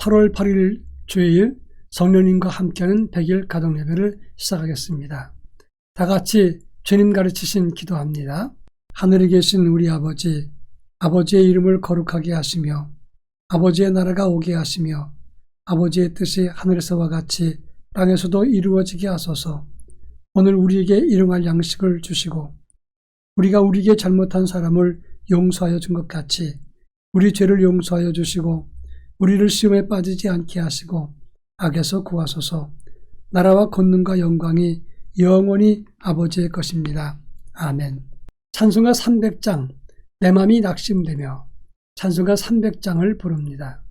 8월 8일 주일 성령님과 함께하는 100일 가정예배를 시작하겠습니다. 다 같이 주님 가르치신 기도합니다. 하늘에 계신 우리 아버지, 아버지의 이름을 거룩하게 하시며 아버지의 나라가 오게 하시며 아버지의 뜻이 하늘에서와 같이 땅에서도 이루어지게 하소서. 오늘 우리에게 일용할 양식을 주시고 우리가 우리에게 잘못한 사람을 용서하여 준 것 같이 우리 죄를 용서하여 주시고 우리를 시험에 빠지지 않게 하시고 악에서 구하소서. 나라와 권능과 영광이 영원히 아버지의 것입니다. 아멘. 찬송가 300장 내 맘이 낙심되며 찬송가 300장을 부릅니다.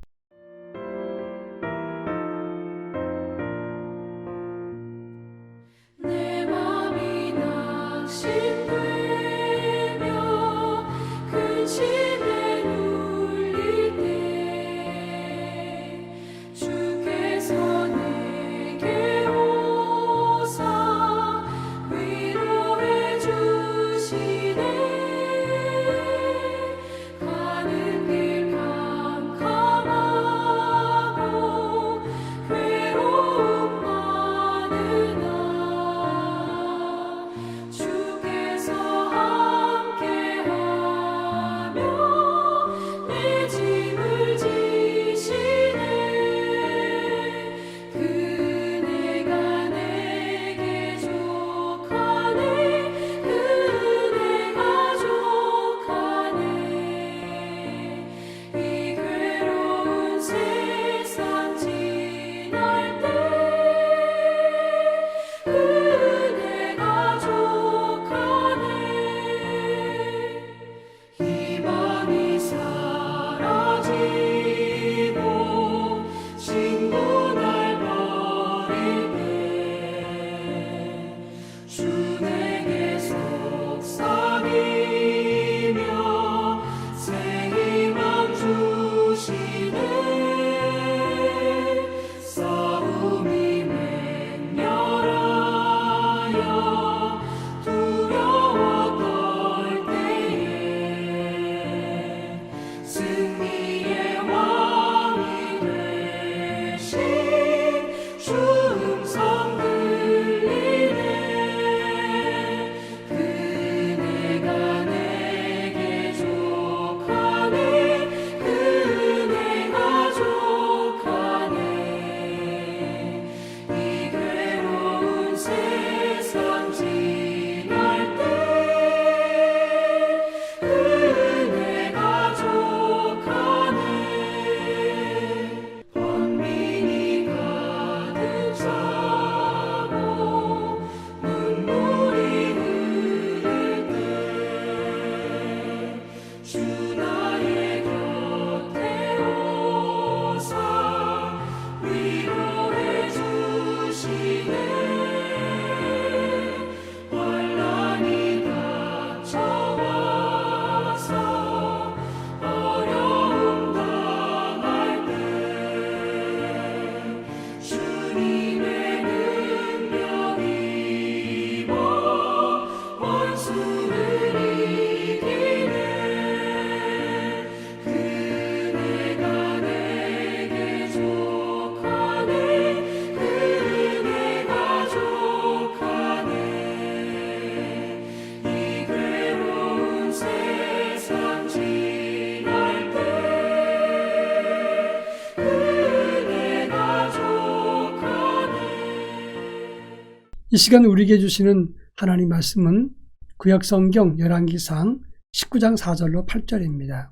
이 시간 우리에게 주시는 하나님 말씀은 구약성경 열왕기상 19장 4절로 8절입니다.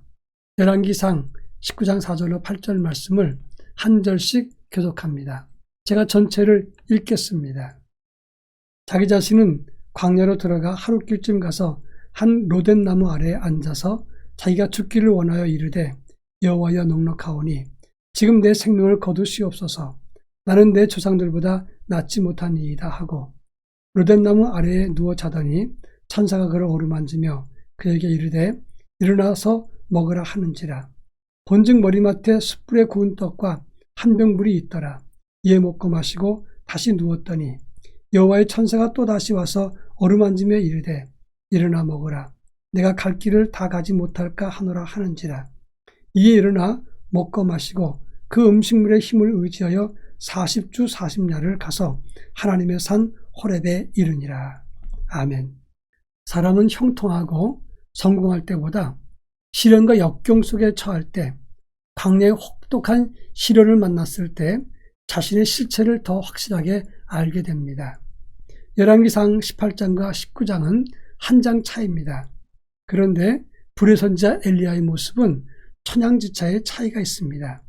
열왕기상 19장 4절로 8절 말씀을 한 절씩 교독합니다. 제가 전체를 읽겠습니다. 자기 자신은 광야로 들어가 하룻길쯤 가서 한 로덴 나무 아래에 앉아서 자기가 죽기를 원하여 이르되 여호와여 넉넉하오니 지금 내 생명을 거두시옵소서. 나는 내 조상들보다 낫지 못하니이다 하고 로덴나무 아래에 누워 자더니 천사가 그를 어루만지며 그에게 이르되 일어나서 먹으라 하는지라. 본즉 머리맡에 숯불에 구운 떡과 한 병 물이 있더라. 이에 먹고 마시고 다시 누웠더니 여호와의 천사가 또 다시 와서 어루만지며 이르되 일어나 먹으라. 내가 갈 길을 다 가지 못할까 하노라 하는지라. 이에 일어나 먹고 마시고 그 음식물의 힘을 의지하여 40주 40야를 가서 하나님의 산 호렙에 이르니라. 아멘. 사람은 형통하고 성공할 때보다 시련과 역경 속에 처할 때, 광야의 혹독한 시련을 만났을 때 자신의 실체를 더 확실하게 알게 됩니다. 열왕기상 18장과 19장은 한 장 차이입니다. 그런데 불의 선지자 엘리야의 모습은 천양지차의 차이가 있습니다.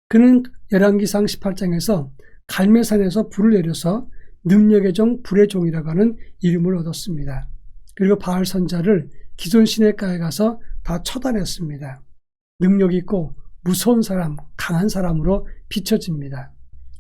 그는 열왕기상 18장에서 갈매산에서 불을 내려서 능력의 종 불의 종이라고 하는 이름을 얻었습니다. 그리고 바알 선지자를 기존 시내가에 가서 다 처단했습니다. 능력 있고 무서운 사람, 강한 사람으로 비춰집니다.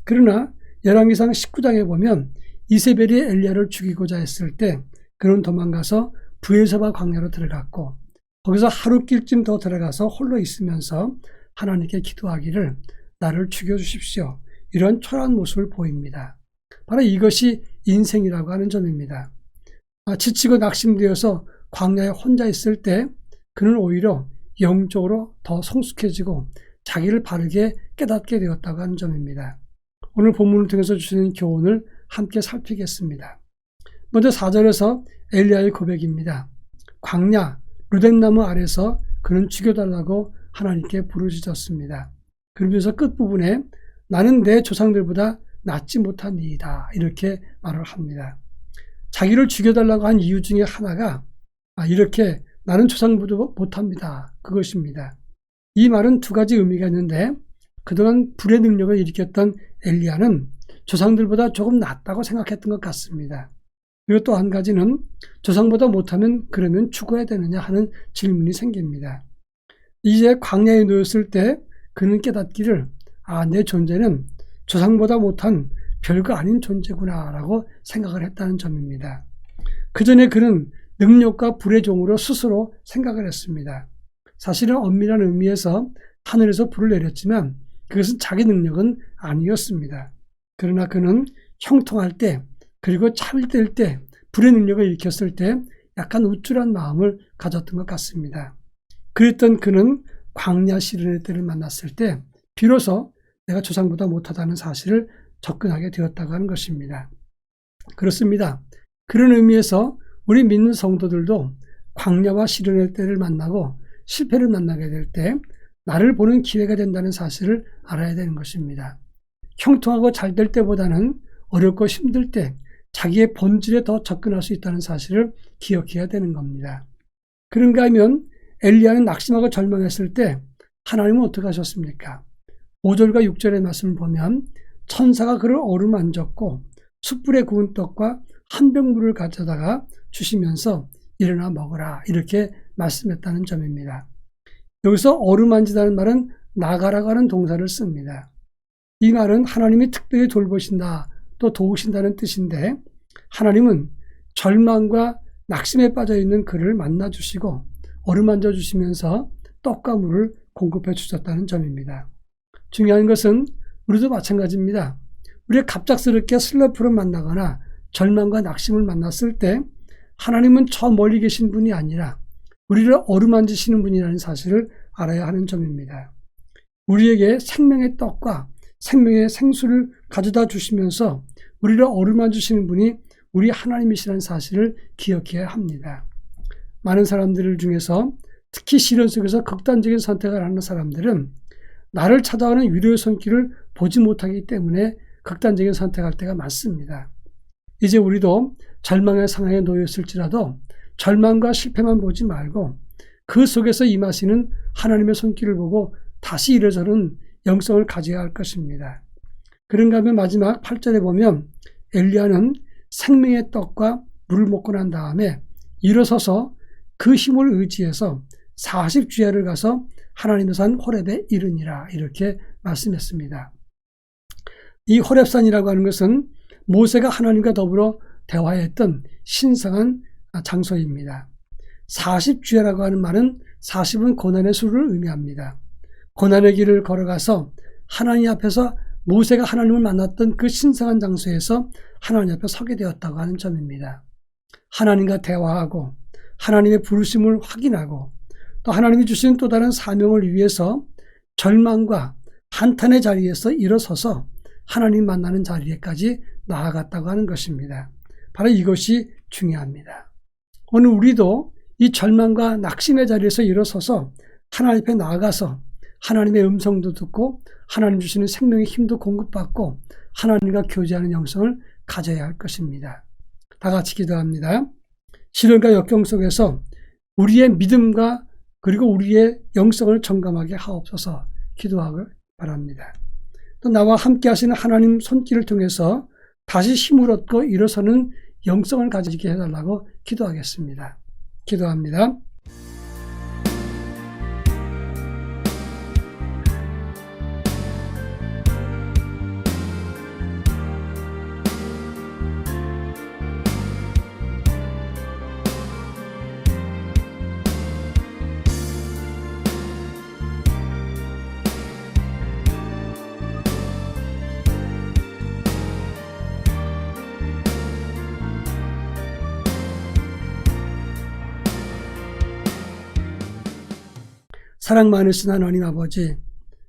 그러나 열왕기상 19장에 보면 이세벨이 엘리야를 죽이고자 했을 때 그는 도망가서 브에르사바 광야로 들어갔고, 거기서 하루길쯤 더 들어가서 홀로 있으면서 하나님께 기도하기를 나를 죽여주십시오, 이런 초라한 모습을 보입니다. 바로 이것이 인생이라고 하는 점입니다. 지치고 낙심되어서 광야에 혼자 있을 때 그는 오히려 영적으로 더 성숙해지고 자기를 바르게 깨닫게 되었다고 하는 점입니다. 오늘 본문을 통해서 주시는 교훈을 함께 살피겠습니다. 먼저 4절에서 엘리야의 고백입니다. 광야 루덴나무 아래서 그는 죽여달라고 하나님께 부르짖었습니다. 그러면서 끝부분에 나는 내 조상들보다 낫지 못한이다, 이렇게 말을 합니다. 자기를 죽여달라고 한 이유 중에 하나가 이렇게 나는 조상보다 못합니다, 그것입니다. 이 말은 두 가지 의미가 있는데, 그동안 불의 능력을 일으켰던 엘리야는 조상들보다 조금 낫다고 생각했던 것 같습니다. 그리고 또 한 가지는 조상보다 못하면 그러면 죽어야 되느냐 하는 질문이 생깁니다. 이제 광야에 놓였을 때 그는 깨닫기를 내 존재는 조상보다 못한 별거 아닌 존재구나 라고 생각을 했다는 점입니다. 그 전에 그는 능력과 불의 종으로 스스로 생각을 했습니다. 사실은 엄밀한 의미에서 하늘에서 불을 내렸지만 그것은 자기 능력은 아니었습니다. 그러나 그는 형통할 때, 그리고 참될 때, 불의 능력을 일으켰을 때 약간 우쭐한 마음을 가졌던 것 같습니다. 그랬던 그는 광야 시련의 때를 만났을 때 비로소 내가 조상보다 못하다는 사실을 접근하게 되었다고 하는 것입니다. 그렇습니다. 그런 의미에서 우리 믿는 성도들도 광야와 시련의 때를 만나고 실패를 만나게 될 때 나를 보는 기회가 된다는 사실을 알아야 되는 것입니다. 형통하고 잘 될 때보다는 어렵고 힘들 때 자기의 본질에 더 접근할 수 있다는 사실을 기억해야 되는 겁니다. 그런가 하면 엘리야는 낙심하고 절망했을 때 하나님은 어떻게 하셨습니까? 5절과 6절의 말씀을 보면 천사가 그를 어루만졌고 숯불에 구운 떡과 한 병 물을 가져다가 주시면서 일어나 먹으라, 이렇게 말씀했다는 점입니다. 여기서 어루만지다는 말은 나가라고 하는 동사를 씁니다. 이 말은 하나님이 특별히 돌보신다, 또 도우신다는 뜻인데, 하나님은 절망과 낙심에 빠져있는 그를 만나주시고 어루만져 주시면서 떡과 물을 공급해 주셨다는 점입니다. 중요한 것은 우리도 마찬가지입니다. 우리가 갑작스럽게 슬럼프를 만나거나 절망과 낙심을 만났을 때 하나님은 저 멀리 계신 분이 아니라 우리를 어루만지시는 분이라는 사실을 알아야 하는 점입니다. 우리에게 생명의 떡과 생명의 생수를 가져다 주시면서 우리를 어루만지시는 분이 우리 하나님이시라는 사실을 기억해야 합니다. 많은 사람들 중에서 특히 시련 속에서 극단적인 선택을 하는 사람들은 나를 찾아오는 위로의 손길을 보지 못하기 때문에 극단적인 선택할 때가 많습니다. 이제 우리도 절망의 상황에 놓였을지라도 절망과 실패만 보지 말고 그 속에서 임하시는 하나님의 손길을 보고 다시 이래저런 영성을 가져야 할 것입니다. 그런가 하면 마지막 8절에 보면 엘리야는 생명의 떡과 물을 먹고 난 다음에 일어서서 그 힘을 의지해서 40주야를 가서 하나님의 산 호렙에 이르니라, 이렇게 말씀했습니다. 이 호렙산이라고 하는 것은 모세가 하나님과 더불어 대화했던 신성한 장소입니다. 40주야라고 하는 말은 40은 고난의 수를 의미합니다. 고난의 길을 걸어가서 하나님 앞에서 모세가 하나님을 만났던 그 신성한 장소에서 하나님 앞에 서게 되었다고 하는 점입니다. 하나님과 대화하고 하나님의 부르심을 확인하고 또 하나님이 주신 또 다른 사명을 위해서 절망과 한탄의 자리에서 일어서서 하나님 만나는 자리에까지 나아갔다고 하는 것입니다. 바로 이것이 중요합니다. 오늘 우리도 이 절망과 낙심의 자리에서 일어서서 하나님 앞에 나아가서 하나님의 음성도 듣고 하나님 주시는 생명의 힘도 공급받고 하나님과 교제하는 영성을 가져야 할 것입니다. 다 같이 기도합니다. 시련과 역경 속에서 우리의 믿음과 그리고 우리의 영성을 점검하게 하옵소서 기도하길 바랍니다. 또 나와 함께 하시는 하나님 손길을 통해서 다시 힘을 얻고 일어서는 영성을 가지게 해달라고 기도하겠습니다. 기도합니다. 사랑 많으신 하나님 아버지,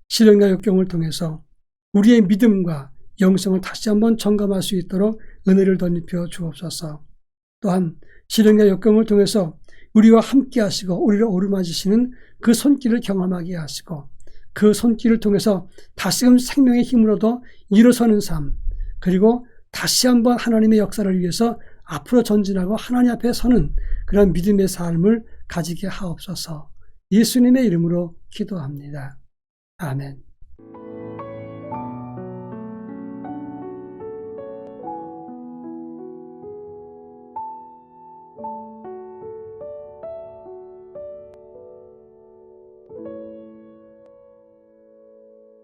시련과 역경을 통해서 우리의 믿음과 영성을 다시 한번 점검할 수 있도록 은혜를 덧입혀 주옵소서. 또한 시련과 역경을 통해서 우리와 함께 하시고 우리를 오르막이시는 그 손길을 경험하게 하시고 그 손길을 통해서 다시금 생명의 힘으로도 일어서는 삶, 그리고 다시 한번 하나님의 역사를 위해서 앞으로 전진하고 하나님 앞에 서는 그런 믿음의 삶을 가지게 하옵소서. 예수님의 이름으로 기도합니다. 아멘.